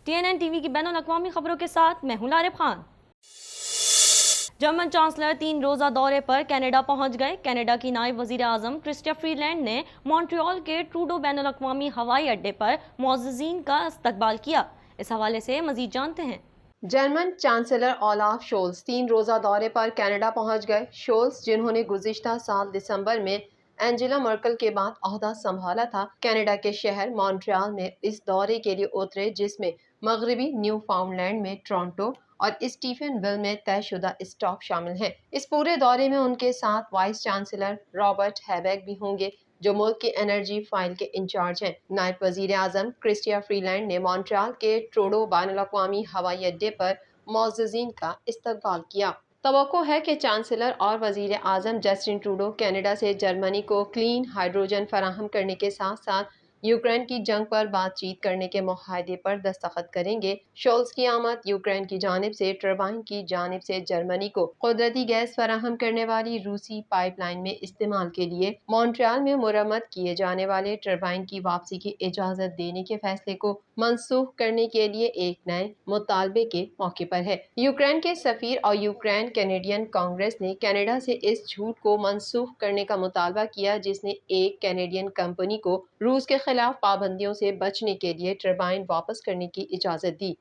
TNN T V کی بین الاقوامی خبروں کے ساتھ میں ہوں لارب خان۔ جرمن چانسلر 3 روزہ دورے پر کینیڈا پہنچ گئے۔ کینیڈا کی نائب وزیر اعظم کرسٹیا فریلینڈ نے مونٹریال کے ٹروڈو بین الاقوامی ہوائی اڈے پر معززین کا استقبال کیا۔ اس حوالے سے مزید جانتے ہیں۔ جرمن چانسلر اولاف شولز 3 روزہ دورے پر کینیڈا پہنچ گئے۔ شولز، جنہوں نے گزشتہ سال دسمبر میں اینجلا مرکل کے بعد عہدہ سنبھالا تھا، کینیڈا کے شہر مونٹریال میں اس دورے کے لیے اترے، جس میں مغربی نیو فاؤنڈ لینڈ میں ٹورنٹو اور اسٹیفن ویل میں طے شدہ اسٹاپ شامل ہیں۔ اس پورے دورے میں ان کے ساتھ وائس چانسلر رابرٹ ہیبیک بھی ہوں گے، جو ملک کی انرجی فائل کے انچارج ہیں۔ نائب وزیر اعظم کرسٹیا فریلینڈ نے مونٹریال کے ٹروڈو بین الاقوامی ہوائی اڈے پر معززین کا استقبال کیا۔ توقع ہے کہ چانسلر اور وزیر اعظم جسٹن ٹروڈو کینیڈا سے جرمنی کو کلین ہائیڈروجن فراہم کرنے کے ساتھ ساتھ یوکرین کی جنگ پر بات چیت کرنے کے معاہدے پر دستخط کریں گے۔ شولز کی آمد یوکرین کی جانب سے ٹربائن کی جانب سے جرمنی کو قدرتی گیس فراہم کرنے والی روسی پائپ لائن میں استعمال کے لیے مونٹریال میں مرمت کیے جانے والے ٹربائن کی واپسی کی اجازت دینے کے فیصلے کو منسوخ کرنے کے لیے ایک نئے مطالبے کے موقع پر ہے۔ یوکرین کے سفیر اور یوکرین کینیڈین کانگریس نے کینیڈا سے اس جھوٹ کو منسوخ کرنے کا مطالبہ کیا جس نے ایک کینیڈین کمپنی کو روس کے خلاف پابندیوں سے بچنے کے لیے ٹربائن واپس کرنے کی اجازت دی۔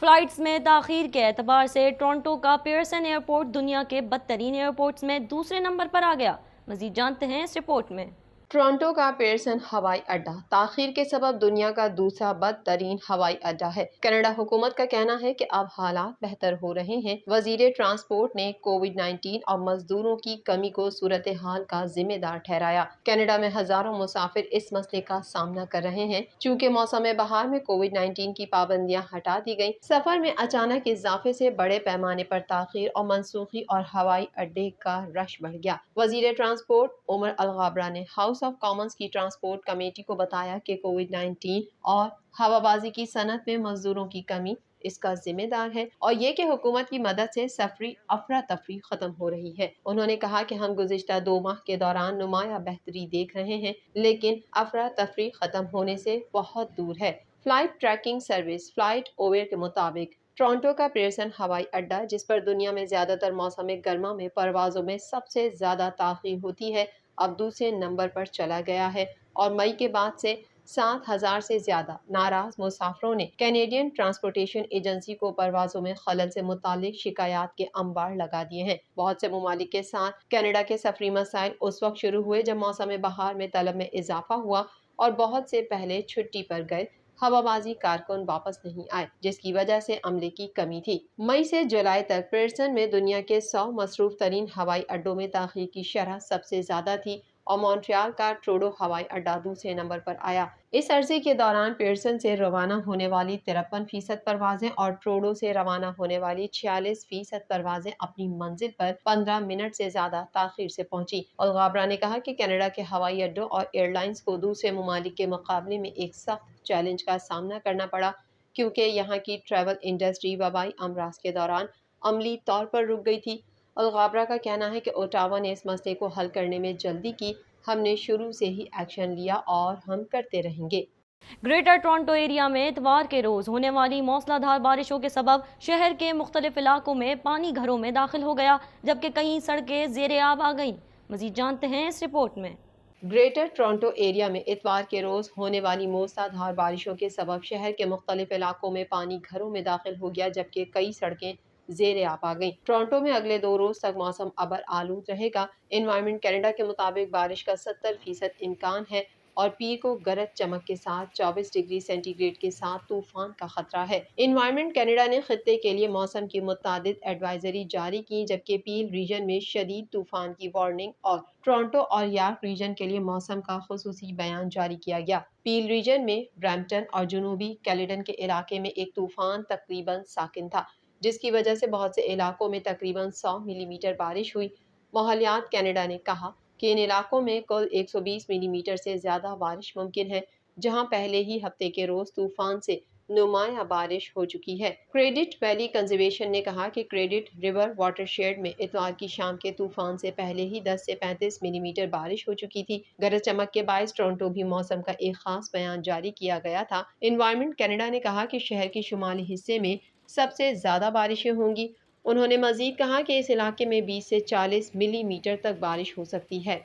فلائٹس میں تاخیر کے اعتبار سے ٹورنٹو کا پیئرسن ایئرپورٹ دنیا کے بدترین ایئرپورٹس میں دوسرے نمبر پر آ گیا۔ مزید جانتے ہیں اس رپورٹ میں۔ ٹورنٹو کا پیئرسن ہوائی اڈا تاخیر کے سبب دنیا کا دوسرا بدترین ہوائی اڈا ہے۔ کینیڈا حکومت کا کہنا ہے کہ اب حالات بہتر ہو رہے ہیں۔ وزیر ٹرانسپورٹ نے کووڈ-19 اور مزدوروں کی کمی کو صورتحال کا ذمہ دار ٹھہرایا۔ کینیڈا میں ہزاروں مسافر اس مسئلے کا سامنا کر رہے ہیں۔ چونکہ موسم بہار میں کووڈ-19 کی پابندیاں ہٹا دی گئیں، سفر میں اچانک اضافے سے بڑے پیمانے پر تاخیر اور منسوخی اور ہوائی اڈے کا رش بڑھ گیا۔ وزیر ٹرانسپورٹ عمر الغابرہ نے ہاؤس آف کامنز کی ٹرانسپورٹ کمیٹی کو بتایا کہ کووڈ-19 اور ہوابازی کی صنعت میں مزدوروں کی کمی اس کا ذمہ دار ہے، اور یہ کہ حکومت کی مدد سے سفری افراتفری ختم ہو رہی ہے۔ انہوں نے کہا کہ ہم گزشتہ 2 ماہ کے دوران نمایاں بہتری دیکھ رہے ہیں، لیکن افراتفری ختم ہونے سے بہت دور ہے۔ Flight tracking service flight aware کے مطابق ٹورنٹو کا پیئرسن ہوائی اڈا، جس پر دنیا میں زیادہ تر موسم گرما میں پروازوں میں سب سے زیادہ تاخیر ہوتی ہے، اب دوسرے نمبر پر چلا گیا ہے، اور مئی کے بعد سے 7,000 سے زیادہ ناراض مسافروں نے کینیڈین ٹرانسپورٹیشن ایجنسی کو پروازوں میں خلل سے متعلق شکایات کے انبار لگا دیے ہیں۔ بہت سے ممالک کے ساتھ کینیڈا کے سفری مسائل اس وقت شروع ہوئے جب موسم بہار میں طلب میں اضافہ ہوا اور بہت سے پہلے چھٹی پر گئے ہوابازی کارکن واپس نہیں آئے، جس کی وجہ سے عملے کی کمی تھی۔ مئی سے جولائی تک پیئرسن میں دنیا کے 100 مصروف ترین ہوائی اڈوں میں تاخیر کی شرح سب سے زیادہ تھی، اور مونٹریال کا ٹروڈو ہوائی اڈا دوسرے نمبر پر آیا۔ اس عرصے کے دوران پیئرسن سے روانہ ہونے والی 53% پروازیں اور ٹروڈو سے روانہ ہونے والی 46% پروازیں اپنی منزل پر 15 منٹ سے زیادہ تاخیر سے پہنچی۔ الغابرہ نے کہا کہ کینیڈا کے ہوائی اڈوں اور ایئر لائنز کو دوسرے ممالک کے مقابلے میں ایک سخت چیلنج کا سامنا کرنا پڑا، کیونکہ یہاں کی ٹریول انڈسٹری وبائی امراض کے دوران عملی طور پر رک گئی تھی۔ الغابرہ کا کہنا ہے کہ اوٹاوا نے اس مسئلے کو حل کرنے میں جلدی کی، ہم نے شروع سے ہی ایکشن لیا اور ہم کرتے رہیں گے۔ گریٹر ٹورنٹو ایریا میں اتوار کے روز ہونے والی موسلا دھار بارشوں کے سبب شہر کے مختلف علاقوں میں پانی گھروں میں داخل ہو گیا، جبکہ کئی سڑکیں زیر آب آ گئیں۔ مزید جانتے ہیں اس رپورٹ میں۔ گریٹر ٹورنٹو ایریا میں اتوار کے روز ہونے والی موسلا دھار بارشوں کے سبب شہر کے مختلف علاقوں میں پانی گھروں میں داخل ہو گیا، جبکہ کئی سڑکیں زیر آب آ گئیں۔ ٹورنٹو میں اگلے 2 روز تک موسم ابر آلود رہے گا۔ انوائرمنٹ کینیڈا کے مطابق بارش کا 70% امکان ہے، اور پیر کو گرج چمک کے ساتھ 24 ڈگری سینٹی گریڈ کے ساتھ طوفان کا خطرہ ہے۔ انوائرمنٹ کینیڈا نے خطے کے لیے موسم کی متعدد ایڈوائزری جاری کی، جبکہ پیل ریجن میں شدید طوفان کی وارننگ اور ٹورنٹو اور یارک ریجن کے لیے موسم کا خصوصی بیان جاری کیا گیا۔ پیل ریجن میں برمپٹن اور جنوبی کیلیڈن کے علاقے میں ایک طوفان تقریباً ساکن تھا، جس کی وجہ سے بہت سے علاقوں میں تقریباً 100 ملی میٹر بارش ہوئی۔ ماحولیات کینیڈا نے کہا کہ ان علاقوں میں کل 120 ملی میٹر سے زیادہ بارش ممکن ہے، جہاں پہلے ہی ہفتے کے روز طوفان سے نمایاں بارش ہو چکی ہے۔ کریڈٹ ویلی کنزرویشن نے کہا کہ کریڈٹ ریور واٹر شیڈ میں اتوار کی شام کے طوفان سے پہلے ہی 10 سے 35 ملی میٹر بارش ہو چکی تھی۔ گرج چمک کے باعث ٹورنٹو بھی موسم کا ایک خاص بیان جاری کیا گیا تھا۔ انوائرمنٹ کینیڈا نے کہا کہ شہر کے شمالی حصے میں سب سے زیادہ بارشیں ہوں گی۔ انہوں نے مزید کہا کہ اس علاقے میں 20 سے 40 ملی میٹر تک بارش ہو سکتی ہے۔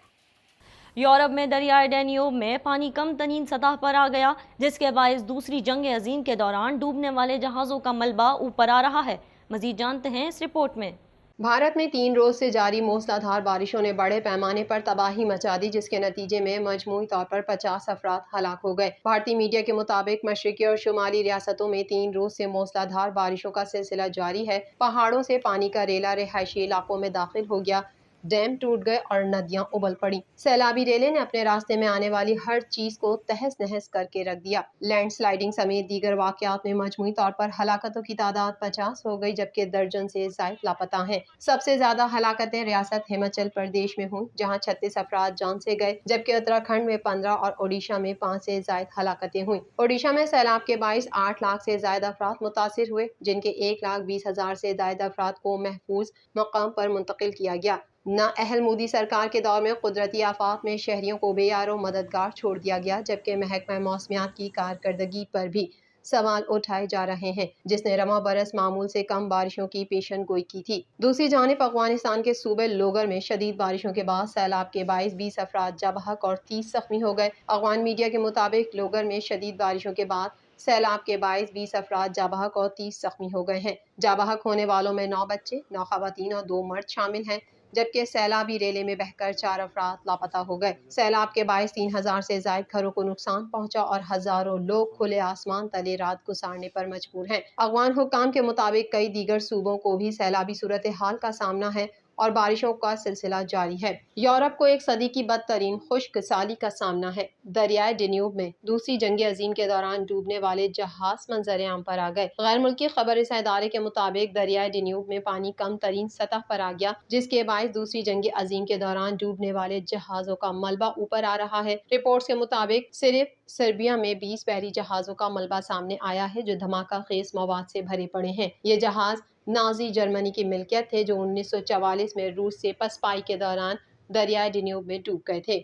یورپ میں دریائے ڈینیوب میں پانی کم ترین سطح پر آ گیا، جس کے باعث دوسری جنگ عظیم کے دوران ڈوبنے والے جہازوں کا ملبہ اوپر آ رہا ہے۔ مزید جانتے ہیں اس رپورٹ میں۔ بھارت میں 3 روز سے جاری موسلا دھار بارشوں نے بڑے پیمانے پر تباہی مچا دی، جس کے نتیجے میں مجموعی طور پر 50 افراد ہلاک ہو گئے۔ بھارتی میڈیا کے مطابق مشرقی اور شمالی ریاستوں میں 3 روز سے موسلا دھار بارشوں کا سلسلہ جاری ہے۔ پہاڑوں سے پانی کا ریلا رہائشی علاقوں میں داخل ہو گیا، ڈیم ٹوٹ گئے اور ندیاں ابل پڑیں۔ سیلابی ریلے نے اپنے راستے میں آنے والی ہر چیز کو تہس نہس کر کے رکھ دیا۔ لینڈ سلائیڈنگ سمیت دیگر واقعات میں مجموعی طور پر ہلاکتوں کی تعداد 50 ہو گئی، جبکہ درجن سے زائد لاپتہ ہیں۔ سب سے زیادہ ہلاکتیں ریاست ہماچل پردیش میں ہوئیں، جہاں 36 افراد جان سے گئے، جبکہ اتراکھنڈ میں 15 اور اوڈیشہ میں 5 سے زائد ہلاکتیں ہوئیں۔ اوڈیشہ میں سیلاب کے باعث 8 لاکھ سے زائد افراد متاثر ہوئے، جن کے 1,20,000 سے زائد افراد کو محفوظ مقام پر منتقل کیا گیا۔ نااہل مودی سرکار کے دور میں قدرتی آفات میں شہریوں کو بے یار و مددگار چھوڑ دیا گیا، جبکہ محکمہ موسمیات کی کارکردگی پر بھی سوال اٹھائے جا رہے ہیں، جس نے رواں برس معمول سے کم بارشوں کی پیشن گوئی کی تھی۔ دوسری جانب افغانستان کے صوبے لوگر میں شدید بارشوں کے بعد سیلاب کے باعث 20 افراد جاں بحق اور 30 زخمی ہو گئے۔ افغان میڈیا کے مطابق لوگر میں شدید بارشوں کے بعد سیلاب کے باعث 20 افراد جاں بحق اور 30 زخمی ہو گئے ہیں۔ جاں بحق ہونے والوں میں 9 بچے، 9 خواتین اور 2 مرد شامل ہیں، جبکہ سیلابی ریلے میں بہہ کر 4 افراد لاپتہ ہو گئے۔ سیلاب کے باعث 3000 سے زائد گھروں کو نقصان پہنچا اور ہزاروں لوگ کھلے آسمان تلے رات گزارنے پر مجبور ہیں۔ افغان حکام کے مطابق کئی دیگر صوبوں کو بھی سیلابی صورتحال کا سامنا ہے اور بارشوں کا سلسلہ جاری ہے۔ یورپ کو ایک صدی کی بدترین خشک سالی کا سامنا ہے۔ دریائے ڈینیوب میں دوسری جنگ عظیم کے دوران ڈوبنے والے جہاز منظر عام پر آ گئے۔ غیر ملکی خبر رساں ادارے کے مطابق دریائے ڈینیوب میں پانی کم ترین سطح پر آ گیا، جس کے باعث دوسری جنگ عظیم کے دوران ڈوبنے والے جہازوں کا ملبہ اوپر آ رہا ہے۔ رپورٹس کے مطابق صرف سربیا میں 20 بحری جہازوں کا ملبہ سامنے آیا ہے، جو دھماکہ خیز مواد سے بھرے پڑے ہیں۔ یہ جہاز نازی جرمنی کی ملکیت تھے، جو 1944 میں روس سے پسپائی کے دوران دریائے ڈینیوب میں ڈوب گئے تھے۔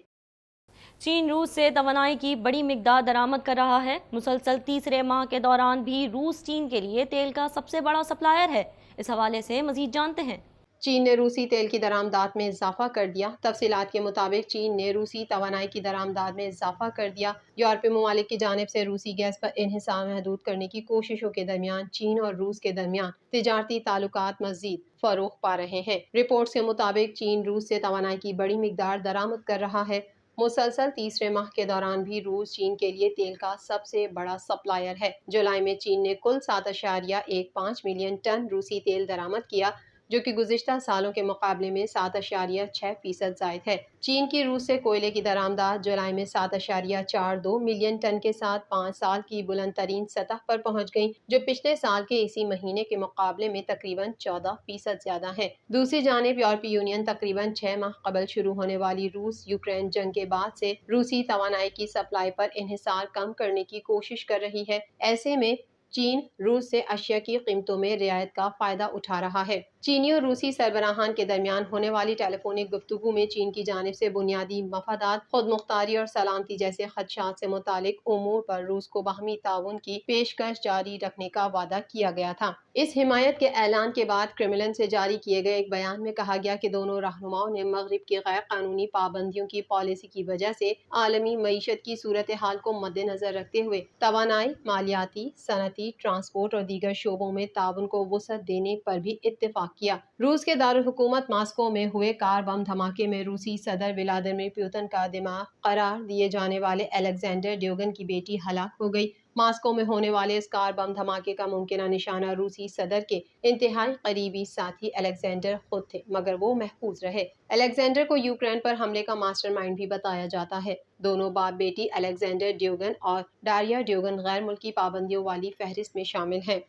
چین روس سے توانائی کی بڑی مقدار درآمد کر رہا ہے۔ مسلسل تیسرے ماہ کے دوران بھی روس چین کے لیے تیل کا سب سے بڑا سپلائر ہے۔ اس حوالے سے مزید جانتے ہیں۔ چین نے روسی تیل کی درآمدات میں اضافہ کر دیا۔ تفصیلات کے مطابق چین نے روسی توانائی کی درآمدات میں اضافہ کر دیا۔ یورپی ممالک کی جانب سے روسی گیس پر انحصار محدود کرنے کی کوششوں کے درمیان چین اور روس کے درمیان تجارتی تعلقات مزید فروغ پا رہے ہیں۔ رپورٹس کے مطابق چین روس سے توانائی کی بڑی مقدار درآمد کر رہا ہے۔ مسلسل تیسرے ماہ کے دوران بھی روس چین کے لیے تیل کا سب سے بڑا سپلائر ہے۔ جولائی میں چین نے کل 7.15 ملین ٹن روسی تیل درآمد کیا، جو کہ گزشتہ سالوں کے مقابلے میں 7.6% زائد ہے۔ چین کی روس سے کوئلے کی درآمدات جولائی میں 7.42 ملین ٹن کے ساتھ 5 سال کی بلند ترین سطح پر پہنچ گئیں، جو پچھلے سال کے اسی مہینے کے مقابلے میں تقریباً 14% زیادہ ہے۔ دوسری جانب یورپی یونین تقریباً 6 ماہ قبل شروع ہونے والی روس یوکرین جنگ کے بعد سے روسی توانائی کی سپلائی پر انحصار کم کرنے کی کوشش کر رہی ہے۔ ایسے میں چین روس سے اشیاء کی قیمتوں میں رعایت کا فائدہ اٹھا رہا ہے۔ چینی اور روسی سربراہان کے درمیان ہونے والی ٹیلی فونک گفتگو میں چین کی جانب سے بنیادی مفادات، خود مختاری اور سلامتی جیسے خدشات سے متعلق امور پر روس کو باہمی تعاون کی پیشکش جاری رکھنے کا وعدہ کیا گیا تھا۔ اس حمایت کے اعلان کے بعد کرملن سے جاری کیے گئے ایک بیان میں کہا گیا کہ دونوں رہنماؤں نے مغرب کی غیر قانونی پابندیوں کی پالیسی کی وجہ سے عالمی معیشت کی صورتحال کو مد نظر رکھتے ہوئے توانائی، مالیاتی، صنعتی، ٹرانسپورٹ اور دیگر شعبوں میں تعاون کو وسعت دینے پر بھی اتفاق کیا۔ روس کے دارالحکومت ماسکو میں ہوئے کار بم دھماکے میں روسی صدر ولادیمیر پوتن کا دماغ قرار دیے جانے والے الیگزینڈر ڈیوگن کی بیٹی ہلاک ہو گئی۔ ماسکو میں ہونے والے اس کار بم دھماکے کا ممکنہ نشانہ روسی صدر کے انتہائی قریبی ساتھی الیگزینڈر خود تھے، مگر وہ محفوظ رہے۔ الیگزینڈر کو یوکرین پر حملے کا ماسٹر مائنڈ بھی بتایا جاتا ہے۔ دونوں باپ بیٹی الیگزینڈر ڈیوگن اور ڈاریا ڈیوگن غیر ملکی پابندیوں والی فہرست میں شامل ہیں۔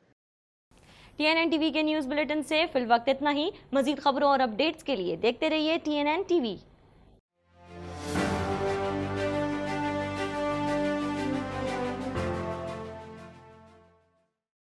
TNN TV کے نیوز بلیٹن سے فی الوقت اتنا ہی۔ مزید خبروں اور اپڈیٹس کے لیے دیکھتے رہیے TNN TV۔